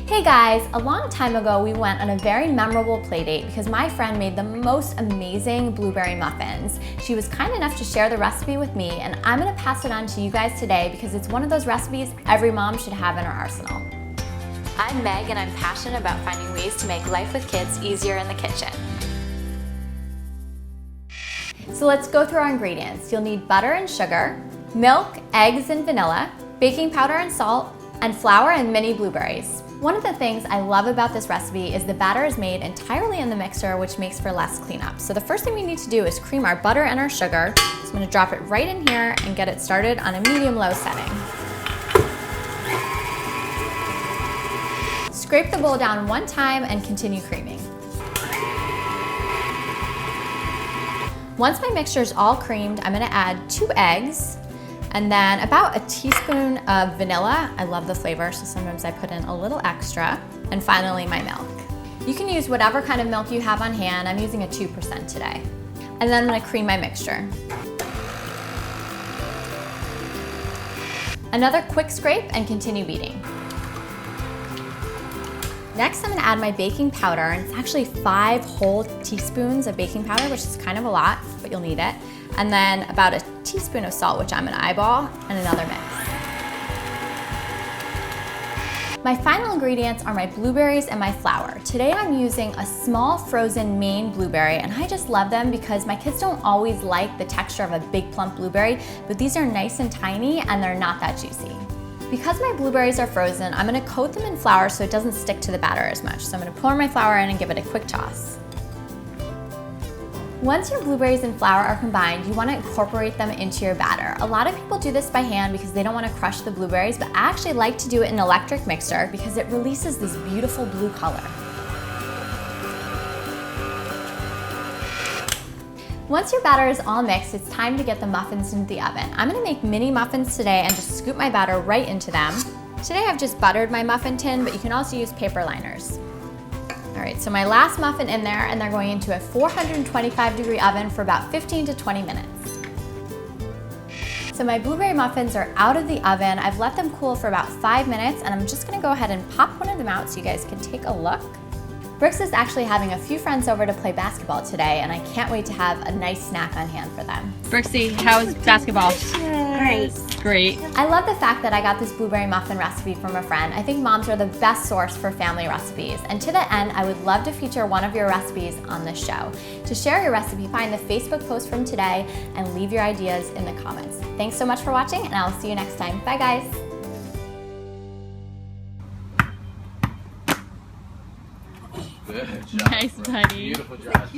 Hey guys, a long time ago we went on a very memorable play date because my friend made the most amazing blueberry muffins. She was kind enough to share the recipe with me, and I'm gonna pass it on to you guys today because it's one of those recipes every mom should have in her arsenal. I'm Meg and I'm passionate about finding ways to make life with kids easier in the kitchen. So let's go through our ingredients. You'll need butter and sugar, milk, eggs and vanilla, baking powder and salt, and flour and mini blueberries. One of the things I love about this recipe is the batter is made entirely in the mixer, which makes for less cleanup. So the first thing we need to do is cream our butter and our sugar. So I'm gonna drop it right in here and get it started on a medium-low setting. Scrape the bowl down one time and continue creaming. Once my mixture is all creamed, I'm gonna add 2 eggs, and then about a teaspoon of vanilla. I love the flavor, so sometimes I put in a little extra. And finally, my milk. You can use whatever kind of milk you have on hand. I'm using a 2% today. And then I'm gonna cream my mixture. Another quick scrape and continue beating. Next, I'm gonna add my baking powder, and it's actually 5 whole teaspoons of baking powder, which is kind of a lot, but you'll need it. And then about a teaspoon of salt, which I'm gonna eyeball, and another mix. My final ingredients are my blueberries and my flour. Today I'm using a small frozen Maine blueberry, and I just love them because my kids don't always like the texture of a big plump blueberry, but these are nice and tiny and they're not that juicy. Because my blueberries are frozen, I'm gonna coat them in flour so it doesn't stick to the batter as much. So I'm gonna pour my flour in and give it a quick toss. Once your blueberries and flour are combined, you want to incorporate them into your batter. A lot of people do this by hand because they don't want to crush the blueberries, but I actually like to do it in an electric mixer because it releases this beautiful blue color. Once your batter is all mixed, it's time to get the muffins into the oven. I'm gonna make mini muffins today and just scoop my batter right into them. Today I've just buttered my muffin tin, but you can also use paper liners. All right, so my last muffin in there, and they're going into a 425-degree oven for about 15 to 20 minutes. So my blueberry muffins are out of the oven. I've let them cool for about 5 minutes, and I'm just gonna go ahead and pop one of them out so you guys can take a look. Brooks is actually having a few friends over to play basketball today, and I can't wait to have a nice snack on hand for them. Brooksy, how's basketball? Great. Great. I love the fact that I got this blueberry muffin recipe from a friend. I think moms are the best source for family recipes. And to that end, I would love to feature one of your recipes on this show. To share your recipe, find the Facebook post from today and leave your ideas in the comments. Thanks so much for watching, and I'll see you next time. Bye guys. Good job. Nice, buddy. Beautiful job.